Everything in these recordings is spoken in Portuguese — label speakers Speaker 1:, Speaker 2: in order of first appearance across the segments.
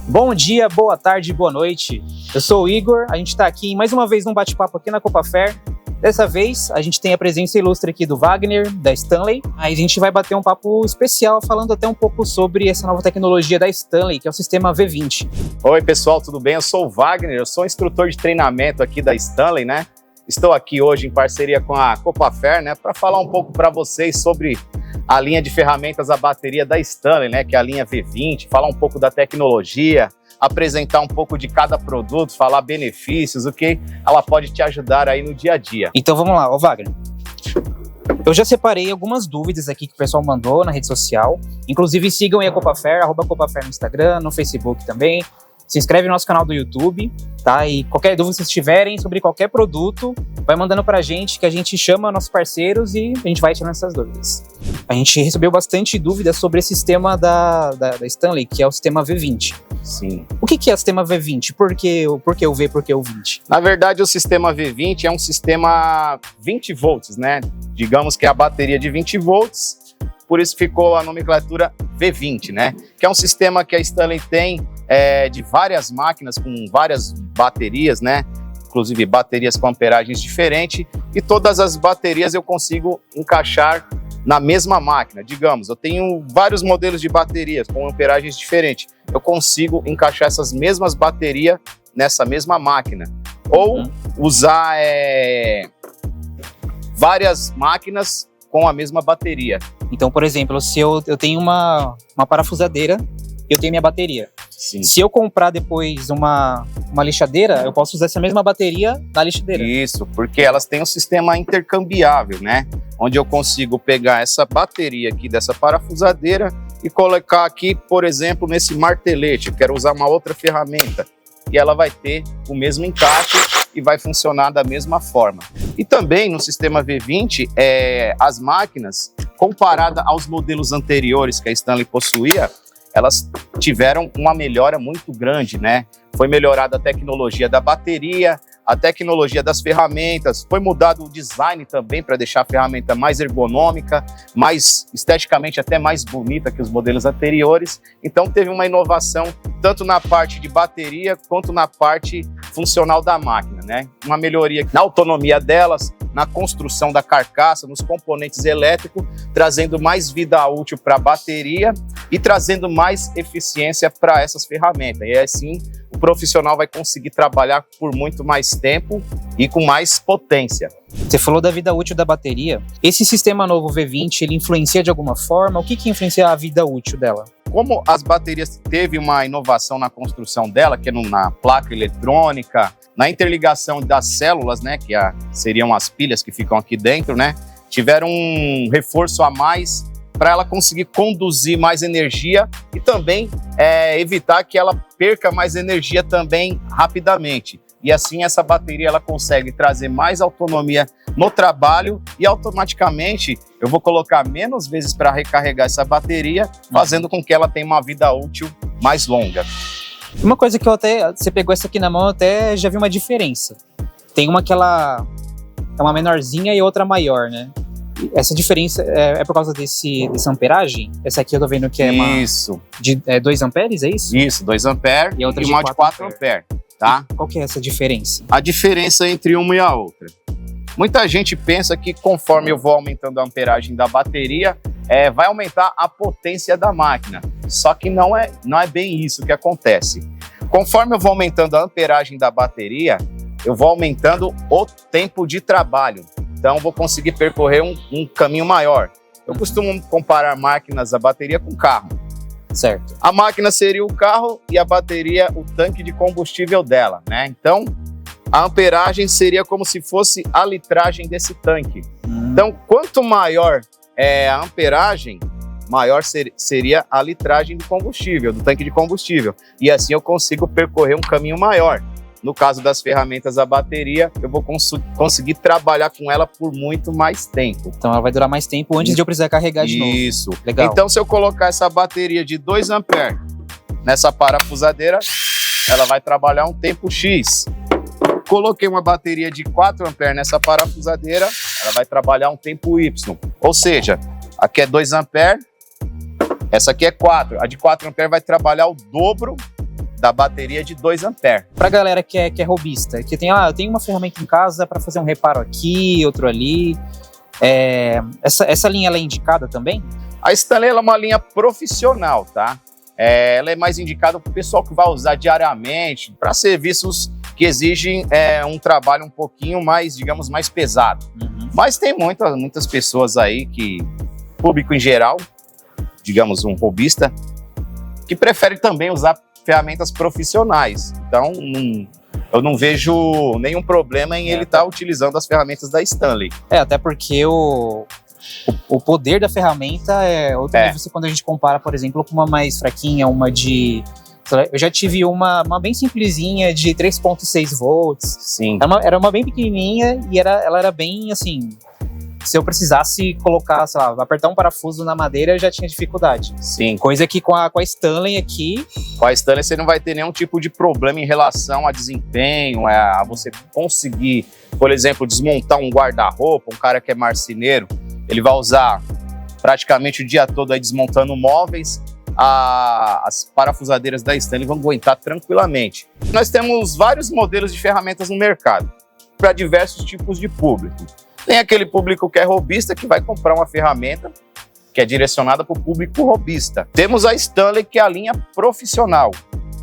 Speaker 1: Bom dia, boa tarde, boa noite. Eu sou o Igor, a gente está aqui mais uma vez num bate-papo aqui na Copa Fair. Dessa vez, a gente tem a presença ilustre aqui do Wagner, da Stanley. Aí a gente vai bater um papo especial, falando até um pouco sobre essa nova tecnologia da Stanley, que é o sistema V20.
Speaker 2: Oi, pessoal, tudo bem? Eu sou o Wagner, eu sou instrutor de treinamento aqui da Stanley, né? Estou aqui hoje em parceria com a Copa Fair, né, para falar um pouco para vocês sobre a linha de ferramentas à bateria da Stanley, né, que é a linha V20, falar um pouco da tecnologia, apresentar um pouco de cada produto, falar benefícios, o que ela pode te ajudar aí no dia a dia.
Speaker 1: Então vamos lá, Wagner. Eu já separei algumas dúvidas aqui que o pessoal mandou na rede social. Inclusive sigam aí a Copa Fair, @CopaFair no Instagram, no Facebook também. Se inscreve no nosso canal do YouTube, tá? E qualquer dúvida que vocês tiverem sobre qualquer produto, vai mandando pra gente, que a gente chama nossos parceiros e a gente vai tirando essas dúvidas. A gente recebeu bastante dúvidas sobre esse sistema da Stanley, que é o sistema V20.
Speaker 2: Sim.
Speaker 1: O que é o sistema V20? Por que o V, por que o 20?
Speaker 2: Na verdade, o sistema V20 é um sistema 20 volts, né? Digamos que é a bateria de 20 volts, por isso ficou a nomenclatura V20, né? Que é um sistema que a Stanley tem de várias máquinas com várias baterias, né? Inclusive baterias com amperagens diferentes, e todas as baterias eu consigo encaixar na mesma máquina. Digamos, eu tenho vários modelos de baterias com amperagens diferentes. Eu consigo encaixar essas mesmas baterias nessa mesma máquina. Ou usar várias máquinas com a mesma bateria.
Speaker 1: Então, por exemplo, se eu tenho uma parafusadeira, eu tenho minha bateria.
Speaker 2: Sim.
Speaker 1: Se eu comprar depois uma lixadeira, eu posso usar essa mesma bateria na lixadeira.
Speaker 2: Isso, porque elas têm um sistema intercambiável, né? Onde eu consigo pegar essa bateria aqui dessa parafusadeira e colocar aqui, por exemplo, nesse martelete. Eu quero usar uma outra ferramenta e ela vai ter o mesmo encaixe e vai funcionar da mesma forma. E também no sistema V20, as máquinas, comparada aos modelos anteriores que a Stanley possuía, elas tiveram uma melhora muito grande, né? Foi melhorada a tecnologia da bateria, a tecnologia das ferramentas, foi mudado o design também para deixar a ferramenta mais ergonômica, mais esteticamente até mais bonita que os modelos anteriores. Então teve uma inovação tanto na parte de bateria quanto na parte funcional da máquina, né? Uma melhoria na autonomia delas, na construção da carcaça, nos componentes elétricos, trazendo mais vida útil para a bateria e trazendo mais eficiência para essas ferramentas. E assim o profissional vai conseguir trabalhar por muito mais tempo e com mais potência.
Speaker 1: Você falou da vida útil da bateria. Esse sistema novo V20, ele influencia de alguma forma? O que influencia a vida útil dela?
Speaker 2: Como as baterias teve uma inovação na construção dela, que é na placa eletrônica, na interligação das células, né, que seriam as pilhas que ficam aqui dentro, né, tiveram um reforço a mais para ela conseguir conduzir mais energia e também evitar que ela perca mais energia também rapidamente. E assim essa bateria ela consegue trazer mais autonomia no trabalho e automaticamente eu vou colocar menos vezes para recarregar essa bateria, fazendo com que ela tenha uma vida útil mais longa.
Speaker 1: Uma coisa que você pegou essa aqui na mão, eu até já vi uma diferença. Tem uma que ela é uma menorzinha e outra maior, né? Essa diferença é por causa dessa amperagem? Essa aqui eu tô vendo que é
Speaker 2: Isso.
Speaker 1: De 2 amperes, é isso?
Speaker 2: Isso, 2 amperes e uma de 4 amperes, tá?
Speaker 1: E qual que é essa diferença?
Speaker 2: A diferença entre uma e a outra. Muita gente pensa que conforme eu vou aumentando a amperagem da bateria, vai aumentar a potência da máquina. Só que não é bem isso que acontece. Conforme eu vou aumentando a amperagem da bateria, eu vou aumentando o tempo de trabalho. Então, vou conseguir percorrer um caminho maior. Eu costumo comparar máquinas, a bateria com carro.
Speaker 1: Certo.
Speaker 2: A máquina seria o carro e a bateria o tanque de combustível dela, né? Então, a amperagem seria como se fosse a litragem desse tanque. Então, quanto maior a amperagem, maior seria a litragem do combustível, do tanque de combustível. E assim eu consigo percorrer um caminho maior. No caso das ferramentas a bateria, eu vou conseguir trabalhar com ela por muito mais tempo.
Speaker 1: Então ela vai durar mais tempo antes de eu precisar carregar de novo.
Speaker 2: Isso.
Speaker 1: Legal.
Speaker 2: Então se eu colocar essa bateria de 2 amperes nessa parafusadeira, ela vai trabalhar um tempo X. Coloquei uma bateria de 4 amperes nessa parafusadeira, ela vai trabalhar um tempo Y. Ou seja, aqui é 2 amperes, essa aqui é 4. A de 4 amperes vai trabalhar o dobro da bateria de 2 amperes.
Speaker 1: Pra galera que é robista, que tem, eu tenho uma ferramenta em casa para fazer um reparo aqui, outro ali. Essa linha ela é indicada também?
Speaker 2: A Stanley ela é uma linha profissional, tá? Ela é mais indicada para o pessoal que vai usar diariamente, para serviços que exigem um trabalho um pouquinho mais, digamos, mais pesado.
Speaker 1: Uhum.
Speaker 2: Mas tem muitas pessoas aí público em geral, digamos um robista, que prefere também usar ferramentas profissionais. Então, eu não vejo nenhum problema em ele estar utilizando as ferramentas da Stanley.
Speaker 1: Até porque o poder da ferramenta é outro nível quando a gente compara, por exemplo, com uma mais fraquinha, uma de... Eu já tive uma bem simplesinha de 3.6 volts.
Speaker 2: Sim.
Speaker 1: Era uma bem pequenininha e ela era bem, assim... Se eu precisasse colocar, sei lá, apertar um parafuso na madeira, eu já tinha dificuldade.
Speaker 2: Sim.
Speaker 1: Coisa que com a Stanley aqui...
Speaker 2: Com a Stanley você não vai ter nenhum tipo de problema em relação a desempenho, a você conseguir, por exemplo, desmontar um guarda-roupa, um cara que é marceneiro, ele vai usar praticamente o dia todo aí desmontando móveis, as parafusadeiras da Stanley vão aguentar tranquilamente. Nós temos vários modelos de ferramentas no mercado, para diversos tipos de público. Tem aquele público que é robista, que vai comprar uma ferramenta que é direcionada para o público robista. Temos a Stanley, que é a linha profissional.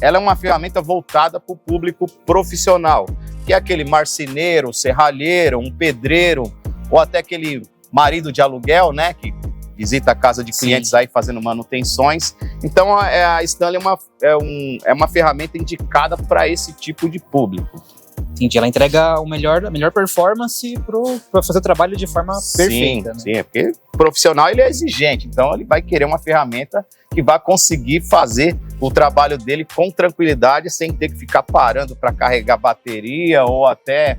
Speaker 2: Ela é uma ferramenta voltada para o público profissional, que é aquele marceneiro, serralheiro, um pedreiro, ou até aquele marido de aluguel, né, que visita a casa de clientes aí fazendo manutenções. Então a Stanley é uma ferramenta indicada para esse tipo de público.
Speaker 1: Entendi, ela entrega a melhor performance para fazer o trabalho de forma perfeita. Né?
Speaker 2: Sim, porque o profissional ele é exigente, então ele vai querer uma ferramenta que vai conseguir fazer o trabalho dele com tranquilidade, sem ter que ficar parando para carregar bateria ou até,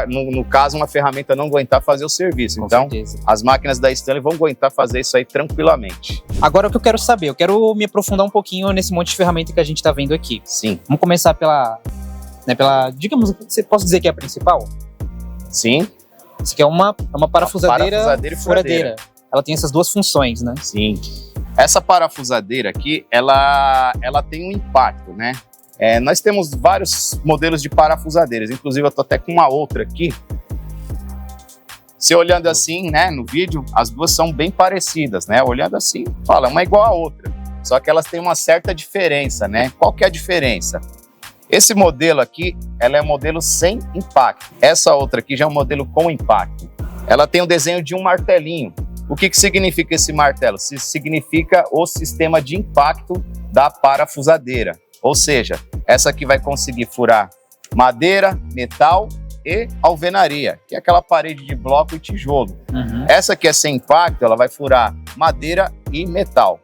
Speaker 2: no caso, uma ferramenta não aguentar fazer o serviço. Então, as máquinas da Stanley vão aguentar fazer isso aí tranquilamente.
Speaker 1: Agora, o que eu quero saber, eu quero me aprofundar um pouquinho nesse monte de ferramenta que a gente está vendo aqui.
Speaker 2: Sim.
Speaker 1: Vamos começar digamos, você posso dizer que é a principal?
Speaker 2: Sim.
Speaker 1: Isso aqui é uma parafusadeira
Speaker 2: e furadeira.
Speaker 1: Ela tem essas duas funções, né?
Speaker 2: Sim. Essa parafusadeira aqui, ela tem um impacto, né? Nós temos vários modelos de parafusadeiras, inclusive eu tô até com uma outra aqui. Se olhando assim, né, no vídeo, as duas são bem parecidas, né? Olhando assim, fala, uma é igual a outra. Só que elas têm uma certa diferença, né? Qual que é a diferença? Esse modelo aqui, ela é um modelo sem impacto. Essa outra aqui já é um modelo com impacto. Ela tem o desenho de um martelinho. O que significa esse martelo? Significa o sistema de impacto da parafusadeira. Ou seja, essa aqui vai conseguir furar madeira, metal e alvenaria, que é aquela parede de bloco e tijolo.
Speaker 1: Uhum.
Speaker 2: Essa aqui é sem impacto, ela vai furar madeira e metal.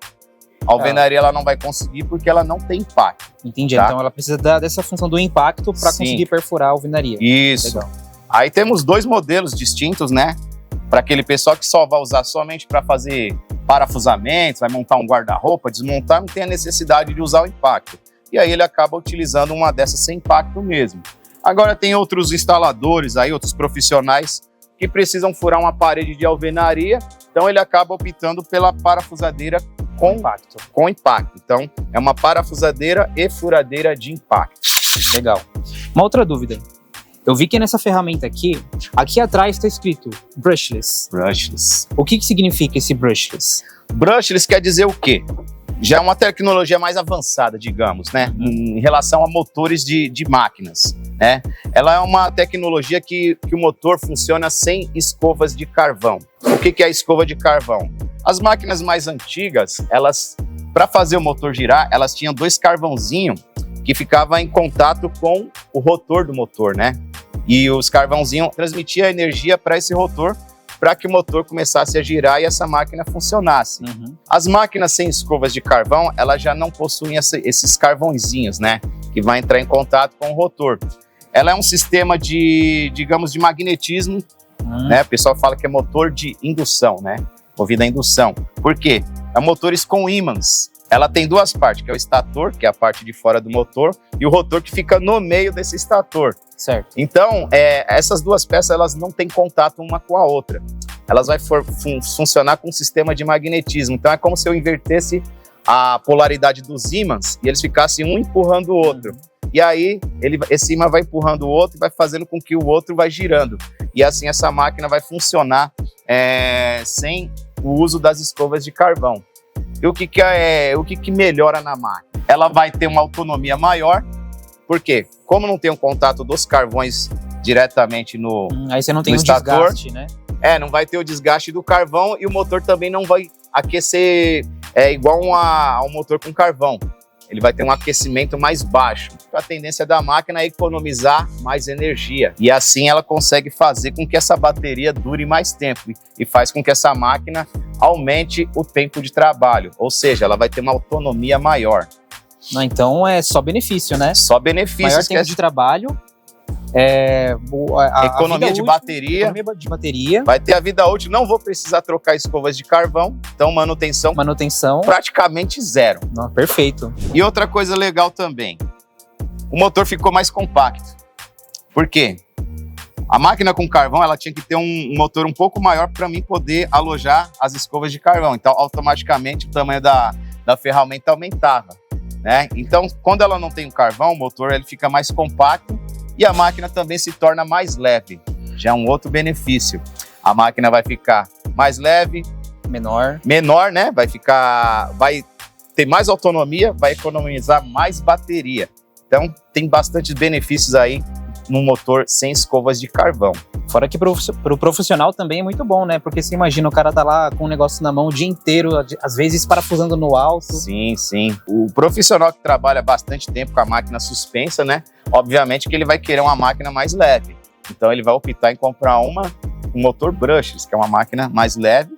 Speaker 2: A alvenaria ela não vai conseguir porque ela não tem impacto.
Speaker 1: Entendi,
Speaker 2: tá?
Speaker 1: Então ela precisa dessa função do impacto para conseguir perfurar a alvenaria.
Speaker 2: Isso.
Speaker 1: Legal.
Speaker 2: Aí temos dois modelos distintos, né? Para aquele pessoal que só vai usar somente para fazer parafusamentos, vai montar um guarda-roupa, desmontar, não tem a necessidade de usar o impacto. E aí ele acaba utilizando uma dessas sem impacto mesmo. Agora tem outros instaladores aí, outros profissionais que precisam furar uma parede de alvenaria, então ele acaba optando pela parafusadeira com impacto. Então, é uma parafusadeira e furadeira de impacto.
Speaker 1: Legal. Uma outra dúvida. Eu vi que nessa ferramenta aqui atrás está escrito brushless.
Speaker 2: Brushless.
Speaker 1: O que significa esse brushless?
Speaker 2: Brushless quer dizer o quê? Já é uma tecnologia mais avançada, digamos, né? Em relação a motores de máquinas, né? Ela é uma tecnologia que o motor funciona sem escovas de carvão. O que é a escova de carvão? As máquinas mais antigas, para fazer o motor girar, elas tinham dois carvãozinhos que ficavam em contato com o rotor do motor, né? E os carvãozinhos transmitiam energia para esse rotor, para que o motor começasse a girar e essa máquina funcionasse.
Speaker 1: Uhum.
Speaker 2: As máquinas sem escovas de carvão, elas já não possuem esses carvãozinhos, né? Que vai entrar em contato com o rotor. Ela é um sistema de, digamos, de magnetismo, né? O pessoal fala que é motor de indução, né? Movido a indução. Por quê? É motores com ímãs. Ela tem duas partes, que é o estator, que é a parte de fora do motor, e o rotor que fica no meio desse estator.
Speaker 1: Certo.
Speaker 2: Então, essas duas peças elas não têm contato uma com a outra. Elas vão funcionar com um sistema de magnetismo. Então, é como se eu invertesse a polaridade dos ímãs e eles ficassem um empurrando o outro. E aí, esse ímã vai empurrando o outro e vai fazendo com que o outro vai girando. E assim essa máquina vai funcionar sem o uso das escovas de carvão. E o que melhora na máquina? Ela vai ter uma autonomia maior, porque como não tem um contato dos carvões diretamente no
Speaker 1: aí você não tem
Speaker 2: um
Speaker 1: desgaste, né?
Speaker 2: Não vai ter o desgaste do carvão e o motor também não vai aquecer igual a um motor com carvão. Ele vai ter um aquecimento mais baixo. A tendência da máquina é economizar mais energia. E assim ela consegue fazer com que essa bateria dure mais tempo e faz com que essa máquina aumente o tempo de trabalho. Ou seja, ela vai ter uma autonomia maior.
Speaker 1: Então é só benefício, né?
Speaker 2: Só benefícios.
Speaker 1: Maior tempo de trabalho.
Speaker 2: Economia de bateria.
Speaker 1: Economia de bateria.
Speaker 2: Vai ter a vida útil, não vou precisar trocar escovas de carvão, então manutenção praticamente zero.
Speaker 1: Não, perfeito.
Speaker 2: E outra coisa legal também, o motor ficou mais compacto. Por quê? A máquina com carvão, ela tinha que ter um motor um pouco maior para mim poder alojar as escovas de carvão, então automaticamente o tamanho da ferramenta aumentava, né? Então, quando ela não tem o carvão, o motor ele fica mais compacto e a máquina também se torna mais leve. Já é um outro benefício. A máquina vai ficar mais leve,
Speaker 1: menor,
Speaker 2: né? Vai ter mais autonomia, vai economizar mais bateria. Então, tem bastante benefícios aí no motor sem escovas de carvão.
Speaker 1: Fora que pro profissional também é muito bom, né? Porque você imagina, o cara tá lá com um negócio na mão o dia inteiro, às vezes parafusando no alto.
Speaker 2: Sim, sim. O profissional que trabalha bastante tempo com a máquina suspensa, né? Obviamente que ele vai querer uma máquina mais leve. Então ele vai optar em comprar um motor brushless, que é uma máquina mais leve,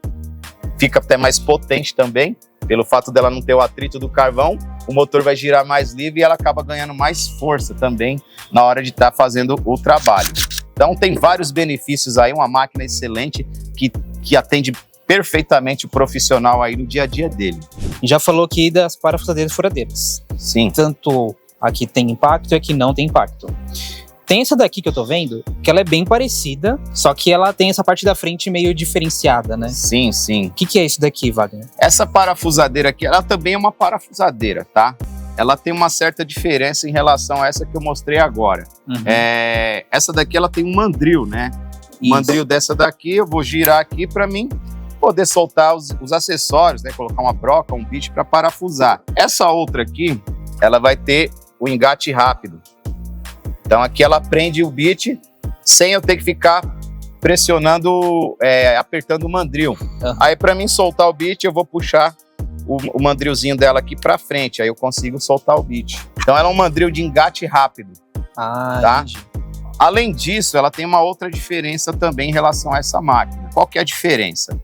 Speaker 2: fica até mais potente também, pelo fato dela não ter o atrito do carvão, o motor vai girar mais livre e ela acaba ganhando mais força também na hora de estar fazendo o trabalho. Então tem vários benefícios aí, uma máquina excelente que atende perfeitamente o profissional aí no dia a dia dele.
Speaker 1: Já falou aqui das parafusadeiras furadeiras.
Speaker 2: Sim.
Speaker 1: Tanto a que tem impacto e a que não tem impacto. Tem essa daqui que eu tô vendo, que ela é bem parecida, só que ela tem essa parte da frente meio diferenciada, né?
Speaker 2: Sim, sim.
Speaker 1: O que é isso daqui, Wagner?
Speaker 2: Essa parafusadeira aqui, ela também é uma parafusadeira, tá? Ela tem uma certa diferença em relação a essa que eu mostrei agora.
Speaker 1: Uhum.
Speaker 2: Essa daqui, ela tem um mandril, né? O mandril dessa daqui, eu vou girar aqui para mim poder soltar os acessórios, né? Colocar uma broca, um bit para parafusar. Essa outra aqui, ela vai ter o engate rápido. Então aqui ela prende o bit sem eu ter que ficar pressionando, apertando o mandril.
Speaker 1: Uhum.
Speaker 2: Aí para mim soltar o bit, eu vou puxar o mandrilzinho dela aqui para frente, aí eu consigo soltar o bit. Então ela é um mandril de engate rápido. Tá?
Speaker 1: Entendi.
Speaker 2: Além disso, ela tem uma outra diferença também em relação a essa máquina. Qual que é a diferença?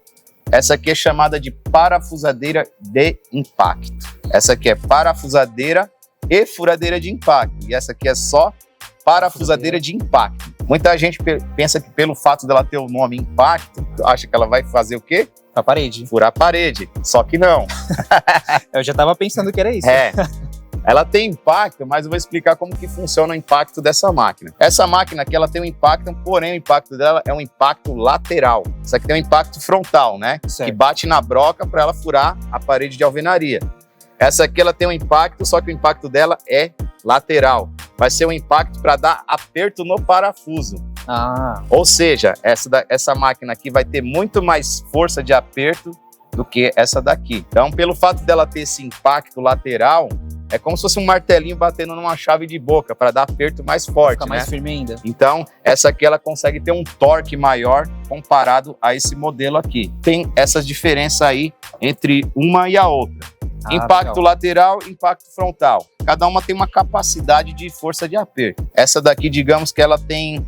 Speaker 2: Essa aqui é chamada de parafusadeira de impacto. Essa aqui é parafusadeira e furadeira de impacto. E essa aqui é só parafusadeira de impacto. Muita gente pensa que pelo fato dela ter o nome impacto, acha que ela vai fazer o quê?
Speaker 1: A parede.
Speaker 2: Furar a parede. Só que não.
Speaker 1: Eu já tava pensando que era isso.
Speaker 2: Ela tem impacto, mas eu vou explicar como que funciona o impacto dessa máquina. Essa máquina aqui, ela tem um impacto, porém o impacto dela é um impacto lateral. Essa aqui tem um impacto frontal, né?
Speaker 1: Certo.
Speaker 2: Que bate na broca para ela furar a parede de alvenaria. Essa aqui, ela tem um impacto, só que o impacto dela é lateral. Vai ser um impacto para dar aperto no parafuso. Ou seja, essa máquina aqui vai ter muito mais força de aperto do que essa daqui. Então, pelo fato dela ter esse impacto lateral, é como se fosse um martelinho batendo numa chave de boca para dar aperto mais forte,
Speaker 1: Fica mais firme ainda.
Speaker 2: Então, essa aqui ela consegue ter um torque maior comparado a esse modelo aqui. Tem essas diferenças aí entre uma e a outra. Impacto
Speaker 1: legal.
Speaker 2: Lateral e impacto frontal. Cada uma tem uma capacidade de força de aperto. Essa daqui, digamos que ela tem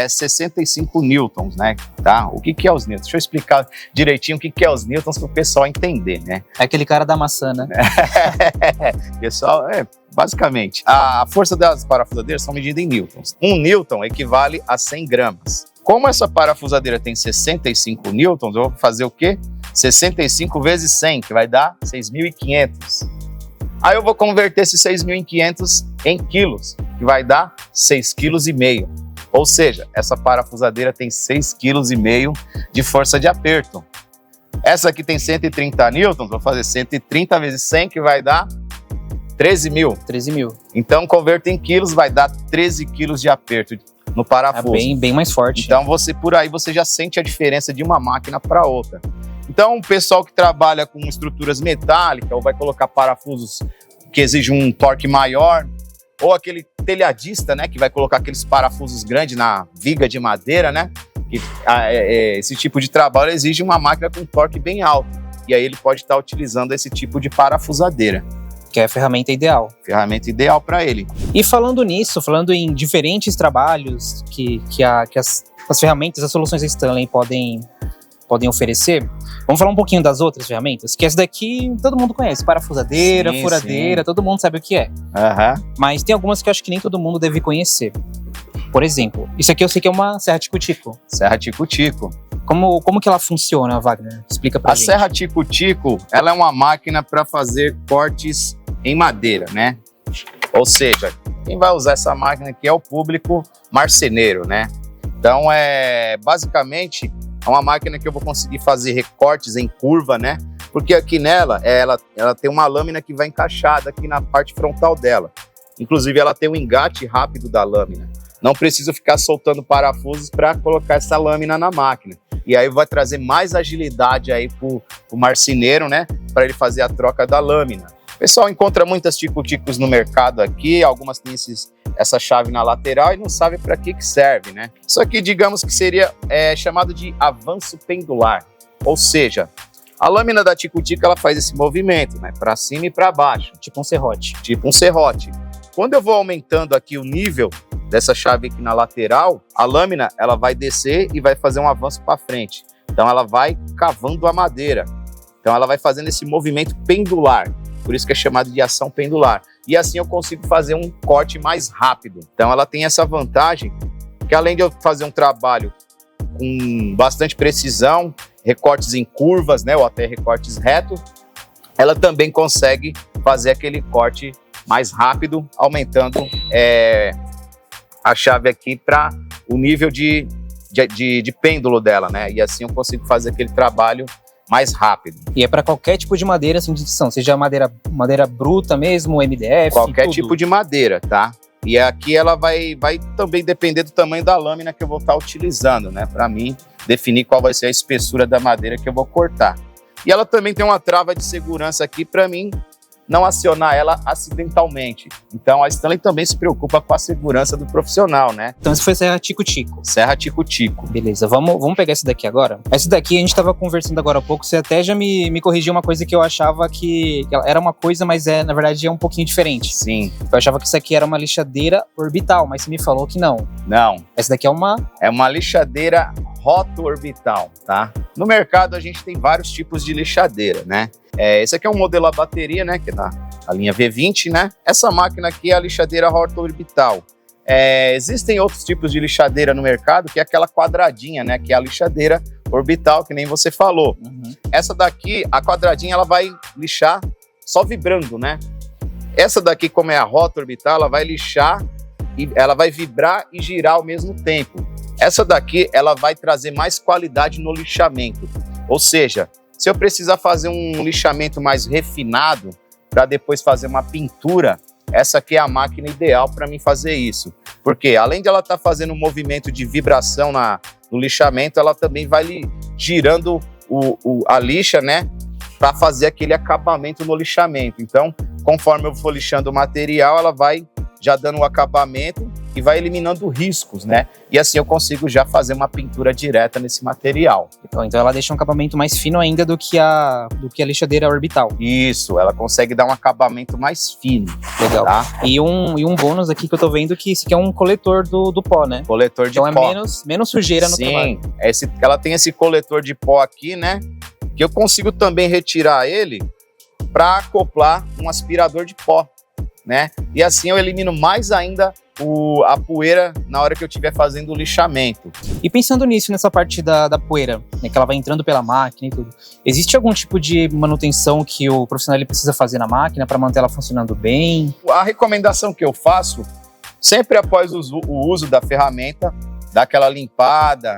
Speaker 2: 65 newtons, né? Tá? O que é os newtons? Deixa eu explicar direitinho o que é os newtons para o pessoal entender, né?
Speaker 1: É aquele cara da maçã, né?
Speaker 2: Pessoal, basicamente, a força das parafusadeiras são medidas em newtons. 1 newton equivale a 100 gramas. Como essa parafusadeira tem 65 newtons, eu vou fazer o quê? 65 vezes 100, que vai dar 6.500. Aí eu vou converter esses 6.500 em quilos, que vai dar 6,5 kg. Ou seja, essa parafusadeira tem 6,5 kg de força de aperto. Essa aqui tem 130 newtons, vou fazer 130 vezes 100, que vai dar 13 mil.
Speaker 1: 13 mil.
Speaker 2: Então, converter em quilos vai dar 13 quilos de aperto no parafuso.
Speaker 1: É bem mais forte.
Speaker 2: Então, por aí você já sente a diferença de uma máquina para outra. Então, o pessoal que trabalha com estruturas metálicas ou vai colocar parafusos que exigem um torque maior, ou aquele telhadista, né, que vai colocar aqueles parafusos grandes na viga de madeira, né? Que, esse tipo de trabalho exige uma máquina com torque bem alto. E aí ele pode estar utilizando esse tipo de parafusadeira.
Speaker 1: Que é a ferramenta ideal.
Speaker 2: Ferramenta ideal para ele.
Speaker 1: E falando nisso, falando em diferentes trabalhos que as ferramentas, as soluções Stanley podem oferecer, vamos falar um pouquinho das outras ferramentas, que essa daqui todo mundo conhece, parafusadeira, furadeira, todo mundo sabe o que é. Mas tem algumas que eu acho que nem todo mundo deve conhecer. Por exemplo, isso aqui eu sei que é uma serra tico-tico.
Speaker 2: Serra tico-tico.
Speaker 1: Como que ela funciona, Wagner? Explica pra gente.
Speaker 2: A serra tico-tico, ela é uma máquina para fazer cortes em madeira, né? Ou seja, quem vai usar essa máquina aqui é o público marceneiro, né? Então, basicamente, é uma máquina que eu vou conseguir fazer recortes em curva, né? Porque aqui nela, ela tem uma lâmina que vai encaixada aqui na parte frontal dela. Inclusive, ela tem um engate rápido da lâmina. Não preciso ficar soltando parafusos para colocar essa lâmina na máquina. E aí vai trazer mais agilidade aí pro marceneiro, né? Para ele fazer a troca da lâmina. O pessoal encontra muitas tico-ticos no mercado aqui, algumas têm essa chave na lateral e não sabe para que serve, né? Isso aqui, digamos que seria chamado de avanço pendular. Ou seja, a lâmina da tico-tico, ela faz esse movimento, né? Para cima e para baixo.
Speaker 1: Tipo um serrote.
Speaker 2: Tipo um serrote. Quando eu vou aumentando aqui o nível dessa chave aqui na lateral, a lâmina ela vai descer e vai fazer um avanço para frente. Então ela vai cavando a madeira. Então ela vai fazendo esse movimento pendular. Por isso que é chamado de ação pendular. E assim eu consigo fazer um corte mais rápido. Então ela tem essa vantagem que além de eu fazer um trabalho com bastante precisão, recortes em curvas, né, ou até recortes retos, ela também consegue fazer aquele corte mais rápido, aumentando a chave aqui para o nível de pêndulo dela, né? E assim eu consigo fazer aquele trabalho mais rápido.
Speaker 1: E é para qualquer tipo de madeira sem distinção, seja madeira bruta mesmo, MDF,
Speaker 2: qualquer
Speaker 1: tudo.
Speaker 2: tipo de madeira, tá? E aqui ela vai também depender do tamanho da lâmina que eu vou estar utilizando, né? Para mim definir qual vai ser a espessura da madeira que eu vou cortar. E ela também tem uma trava de segurança aqui para mim não acionar ela acidentalmente. Então a Stanley também se preocupa com a segurança do profissional, né?
Speaker 1: Então essa foi a serra tico-tico.
Speaker 2: Serra tico-tico.
Speaker 1: Beleza, vamos pegar essa daqui agora. Essa daqui a gente estava conversando agora há pouco, você até já me corrigiu uma coisa que eu achava que era uma coisa, mas na verdade é um pouquinho diferente.
Speaker 2: Sim.
Speaker 1: Eu achava que isso aqui era uma lixadeira orbital, mas você me falou que não.
Speaker 2: Não.
Speaker 1: Essa daqui é uma...
Speaker 2: É uma lixadeira roto-orbital, tá? No mercado a gente tem vários tipos de lixadeira, né? Esse aqui é um modelo a bateria, né? Que é da linha V20, né? Essa máquina aqui é a lixadeira roto-orbital. Existem outros tipos de lixadeira no mercado, que é aquela quadradinha, né? Que é a lixadeira orbital, que nem você falou.
Speaker 1: Uhum.
Speaker 2: Essa daqui, a quadradinha, ela vai lixar só vibrando, né? Essa daqui, como é a roto-orbital, ela vai lixar, e ela vai vibrar e girar ao mesmo tempo. Essa daqui, ela vai trazer mais qualidade no lixamento. Ou seja, se eu precisar fazer um lixamento mais refinado, para depois fazer uma pintura, essa aqui é a máquina ideal para mim fazer isso. Porque além de ela estar fazendo um movimento de vibração no lixamento, ela também vai girando a lixa, né? Para fazer aquele acabamento no lixamento. Então, conforme eu for lixando o material, ela vai já dando o acabamento e vai eliminando riscos, né? E assim eu consigo já fazer uma pintura direta nesse material.
Speaker 1: Então ela deixa um acabamento mais fino ainda do que a lixadeira orbital.
Speaker 2: Isso, ela consegue dar um acabamento mais fino.
Speaker 1: Legal.
Speaker 2: Tá?
Speaker 1: E um bônus aqui que eu tô vendo que isso aqui é um coletor do pó, né?
Speaker 2: Coletor de
Speaker 1: pó.
Speaker 2: Então
Speaker 1: é menos sujeira no trabalho.
Speaker 2: Sim, ela tem esse coletor de pó aqui, né? Que eu consigo também retirar ele para acoplar um aspirador de pó, né? E assim eu elimino mais ainda a poeira na hora que eu estiver fazendo o lixamento.
Speaker 1: E pensando nisso, nessa parte da poeira, né, que ela vai entrando pela máquina e tudo, existe algum tipo de manutenção que o profissional ele precisa fazer na máquina para manter ela funcionando bem?
Speaker 2: A recomendação que eu faço, sempre após o uso da ferramenta, dar aquela limpada,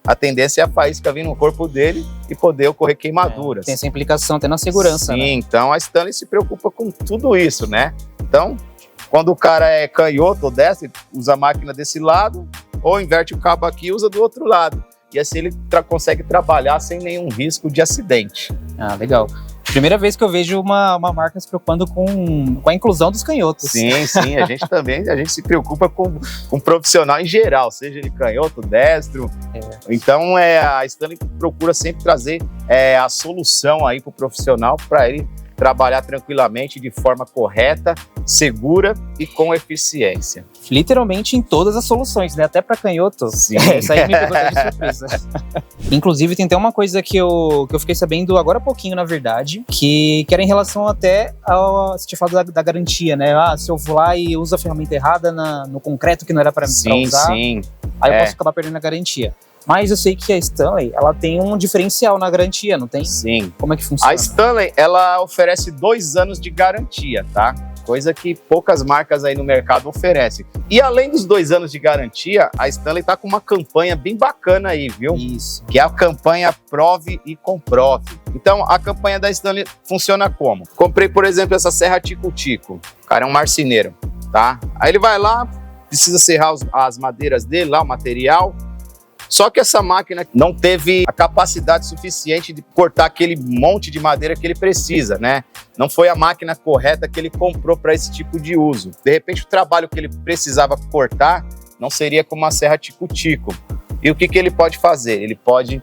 Speaker 2: a tendência é a faísca vir no corpo dele e poder ocorrer queimaduras.
Speaker 1: Tem essa implicação até na segurança,
Speaker 2: Sim,
Speaker 1: né?
Speaker 2: então a Stanley se preocupa com tudo isso, né? Então, quando o cara é canhoto ou destro, ele usa a máquina desse lado, ou inverte o cabo aqui e usa do outro lado. E assim ele consegue trabalhar sem nenhum risco de acidente.
Speaker 1: Ah, legal. Primeira vez que eu vejo uma marca se preocupando com a inclusão dos canhotos.
Speaker 2: Sim, sim, a gente se preocupa com o profissional em geral, seja ele canhoto, destro. Então a Stanley procura sempre trazer a solução aí para o profissional, para ele trabalhar tranquilamente, de forma correta, segura e com eficiência.
Speaker 1: Literalmente em todas as soluções, né? Até para canhoto.
Speaker 2: Sim.
Speaker 1: Isso aí me pegou até de surpresa. Inclusive, tem até uma coisa que eu fiquei sabendo agora há pouquinho, na verdade, que era em relação até ao... Você tinha falado da garantia, né? Ah, se eu vou lá e uso a ferramenta errada no concreto que não era para usar,
Speaker 2: sim.
Speaker 1: Aí eu posso acabar perdendo a garantia. Mas eu sei que a Stanley, ela tem um diferencial na garantia, não tem?
Speaker 2: Sim.
Speaker 1: Como é que funciona?
Speaker 2: A Stanley, ela oferece 2 anos de garantia, tá? Coisa que poucas marcas aí no mercado oferecem. E além dos 2 anos de garantia, a Stanley tá com uma campanha bem bacana aí, viu?
Speaker 1: Isso.
Speaker 2: Que é a campanha Prove e Comprove. Então, a campanha da Stanley funciona como? Comprei, por exemplo, essa serra Tico-Tico. O cara é um marceneiro, tá? Aí ele vai lá, precisa serrar as madeiras dele lá, o material. Só que essa máquina não teve a capacidade suficiente de cortar aquele monte de madeira que ele precisa, né? Não foi a máquina correta que ele comprou para esse tipo de uso. De repente, o trabalho que ele precisava cortar não seria com uma serra Tico-Tico. E o que ele pode fazer? Ele pode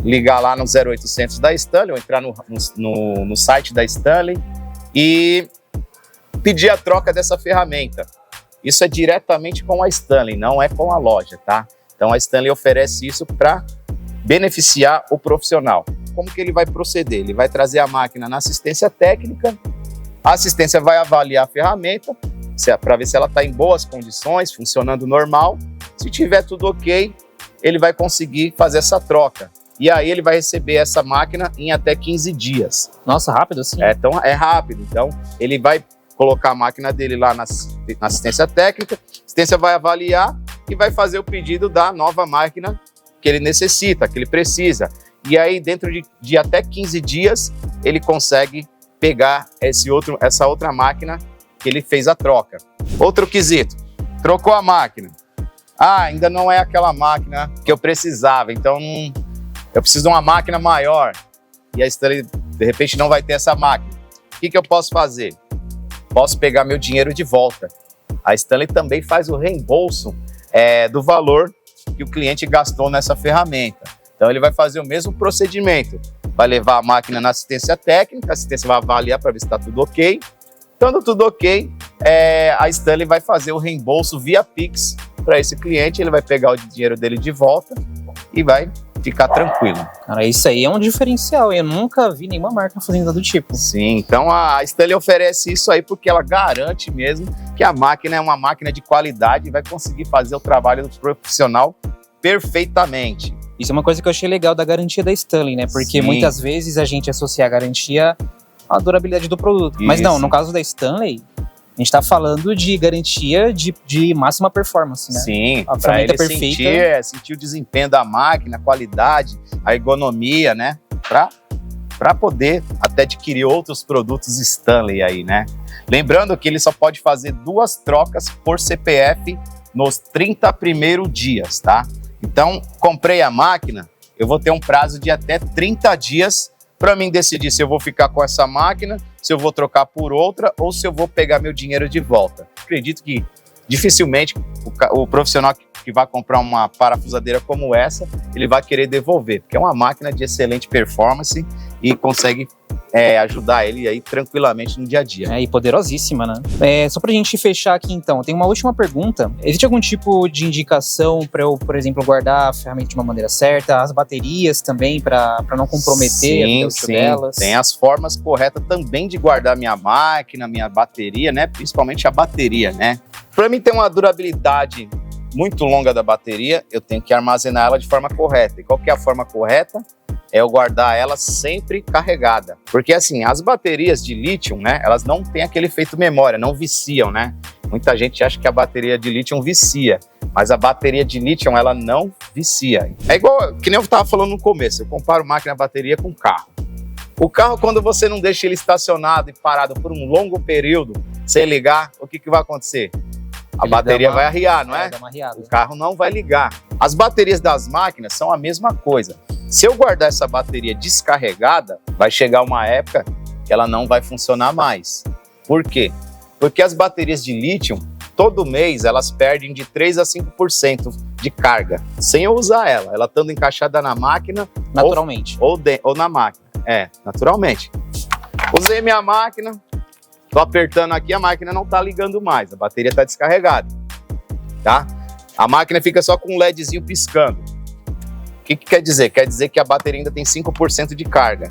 Speaker 2: ligar lá no 0800 da Stanley ou entrar no site da Stanley e pedir a troca dessa ferramenta. Isso é diretamente com a Stanley, não é com a loja, tá? Então a Stanley oferece isso para beneficiar o profissional. Como que ele vai proceder? Ele vai trazer a máquina na assistência técnica, a assistência vai avaliar a ferramenta para ver se ela está em boas condições, funcionando normal. Se tiver tudo ok, ele vai conseguir fazer essa troca. E aí ele vai receber essa máquina em até 15 dias.
Speaker 1: Nossa, rápido assim?
Speaker 2: Então é rápido. Então ele vai colocar a máquina dele lá na assistência técnica, a assistência vai avaliar e vai fazer o pedido da nova máquina que ele necessita, que ele precisa. E aí, dentro de até 15 dias, ele consegue pegar essa outra máquina que ele fez a troca. Outro quesito, trocou a máquina. Ah, ainda não é aquela máquina que eu precisava, então eu preciso de uma máquina maior. E a Stanley, de repente, não vai ter essa máquina. O que eu posso fazer? Posso pegar meu dinheiro de volta. A Stanley também faz o reembolso do valor que o cliente gastou nessa ferramenta. Então ele vai fazer o mesmo procedimento, vai levar a máquina na assistência técnica, a assistência vai avaliar para ver se está tudo ok. Estando tudo ok, a Stanley vai fazer o reembolso via Pix para esse cliente, ele vai pegar o dinheiro dele de volta e vai ficar tranquilo.
Speaker 1: Cara, isso aí é um diferencial, eu nunca vi nenhuma marca fazendo do tipo.
Speaker 2: Sim, então a Stanley oferece isso aí porque ela garante mesmo que a máquina é uma máquina de qualidade e vai conseguir fazer o trabalho do profissional perfeitamente.
Speaker 1: Isso é uma coisa que eu achei legal da garantia da Stanley, né? Porque
Speaker 2: Sim.
Speaker 1: muitas vezes a gente associa a garantia à durabilidade do produto.
Speaker 2: Isso.
Speaker 1: Mas não, no caso da Stanley, a gente está falando de garantia de máxima performance, né?
Speaker 2: Sim,
Speaker 1: a
Speaker 2: para
Speaker 1: ferramenta
Speaker 2: ele
Speaker 1: perfeita.
Speaker 2: sentir o desempenho da máquina, a qualidade, a ergonomia, né? Para poder até adquirir outros produtos Stanley aí, né? Lembrando que ele só pode fazer 2 trocas por CPF nos 30 primeiros dias, tá? Então, comprei a máquina, eu vou ter um prazo de até 30 dias para mim decidir se eu vou ficar com essa máquina, se eu vou trocar por outra ou se eu vou pegar meu dinheiro de volta. Acredito que dificilmente o profissional que vai comprar uma parafusadeira como essa, ele vai querer devolver, porque é uma máquina de excelente performance e consegue ajudar ele aí tranquilamente no dia a dia.
Speaker 1: E poderosíssima, né? Só pra gente fechar aqui então, tem uma última pergunta. Existe algum tipo de indicação para eu, por exemplo, guardar a ferramenta de uma maneira certa? As baterias também, para não comprometer a vida útil delas?
Speaker 2: Tem as formas corretas também de guardar minha máquina, minha bateria, né? Principalmente a bateria, né? Para mim ter uma durabilidade muito longa da bateria, eu tenho que armazenar ela de forma correta. E qual que é a forma correta? É eu guardar ela sempre carregada. Porque assim, as baterias de lítio, né, elas não têm aquele efeito memória, não viciam, né? Muita gente acha que a bateria de lítio vicia, mas a bateria de lítio, ela não vicia. É igual, que nem eu estava falando no começo, eu comparo máquina bateria com carro. O carro, quando você não deixa ele estacionado e parado por um longo período, sem ligar, o que vai acontecer? A bateria vai arriar, não é? O carro não vai ligar. As baterias das máquinas são a mesma coisa. Se eu guardar essa bateria descarregada, vai chegar uma época que ela não vai funcionar mais. Por quê? Porque as baterias de lítio, todo mês, elas perdem de 3 a 5% de carga, sem eu usar ela. Ela estando encaixada na máquina...
Speaker 1: Naturalmente.
Speaker 2: Ou na máquina. Naturalmente. Usei minha máquina, tô apertando aqui, a máquina não tá ligando mais, a bateria tá descarregada, tá? A máquina fica só com um LEDzinho piscando. O que quer dizer? Quer dizer que a bateria ainda tem 5% de carga.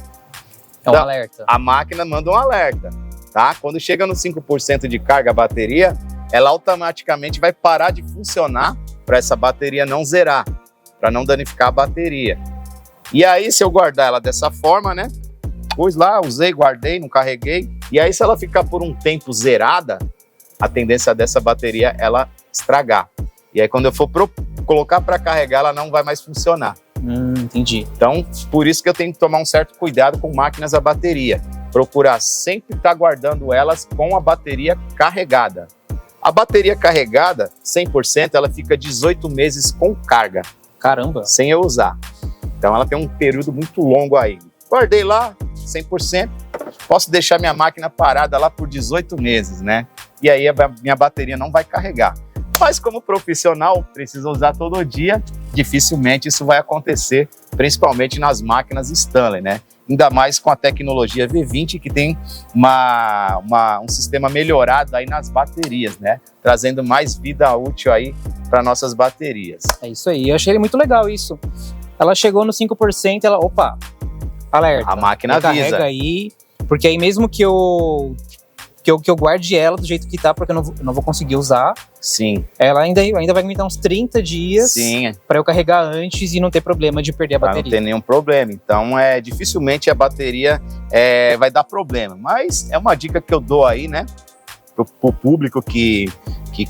Speaker 1: É um alerta.
Speaker 2: A máquina manda um alerta, tá? Quando chega no 5% de carga a bateria, ela automaticamente vai parar de funcionar para essa bateria não zerar, para não danificar a bateria. E aí, se eu guardar ela dessa forma, né? Pus lá, usei, guardei, não carreguei. E aí, se ela ficar por um tempo zerada, a tendência dessa bateria é ela estragar. E aí, quando eu for colocar para carregar, ela não vai mais funcionar.
Speaker 1: Entendi.
Speaker 2: Então, por isso que eu tenho que tomar um certo cuidado com máquinas a bateria. Procurar sempre estar guardando elas com a bateria carregada. A bateria carregada, 100%, ela fica 18 meses com carga.
Speaker 1: Caramba!
Speaker 2: Sem eu usar. Então ela tem um período muito longo aí. Guardei lá, 100%, posso deixar minha máquina parada lá por 18 meses, né? E aí a minha bateria não vai carregar. Mas como profissional, precisa usar todo dia, dificilmente isso vai acontecer, principalmente nas máquinas Stanley, né? Ainda mais com a tecnologia V20, que tem um sistema melhorado aí nas baterias, né? Trazendo mais vida útil aí para nossas baterias.
Speaker 1: É isso aí, eu achei muito legal isso. Ela chegou no 5%, ela, opa, alerta.
Speaker 2: A máquina avisa.
Speaker 1: Carrega aí, porque aí mesmo que eu guarde ela do jeito que tá, porque eu não vou conseguir usar.
Speaker 2: Sim.
Speaker 1: Ela ainda vai me dar uns 30 dias para eu carregar antes e não ter problema de perder a bateria.
Speaker 2: Não tem nenhum problema. Então, dificilmente a bateria vai dar problema. Mas é uma dica que eu dou aí, né? Pro público que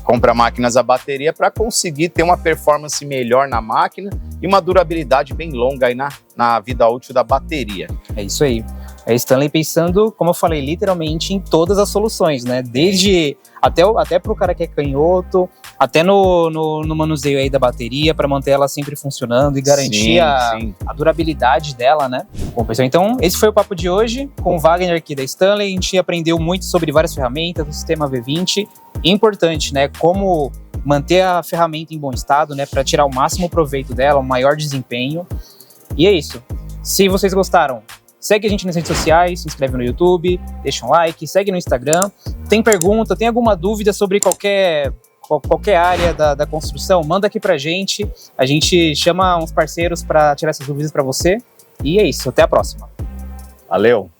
Speaker 2: compra máquinas a bateria para conseguir ter uma performance melhor na máquina e uma durabilidade bem longa aí na vida útil da bateria.
Speaker 1: É isso aí. A Stanley pensando, como eu falei, literalmente em todas as soluções, né? Desde até pro cara que é canhoto, até no manuseio aí da bateria, para manter ela sempre funcionando e garantir a durabilidade dela, né? Bom, pessoal, então esse foi o papo de hoje com o Wagner aqui da Stanley. A gente aprendeu muito sobre várias ferramentas do sistema V20. E importante, né? Como manter a ferramenta em bom estado, né? Para tirar o máximo proveito dela, o maior desempenho. E é isso. Se vocês gostaram, segue a gente nas redes sociais, se inscreve no YouTube, deixa um like, segue no Instagram. Tem pergunta, tem alguma dúvida sobre qualquer área da construção, manda aqui pra gente. A gente chama uns parceiros para tirar essas dúvidas para você. E é isso, até a próxima.
Speaker 2: Valeu!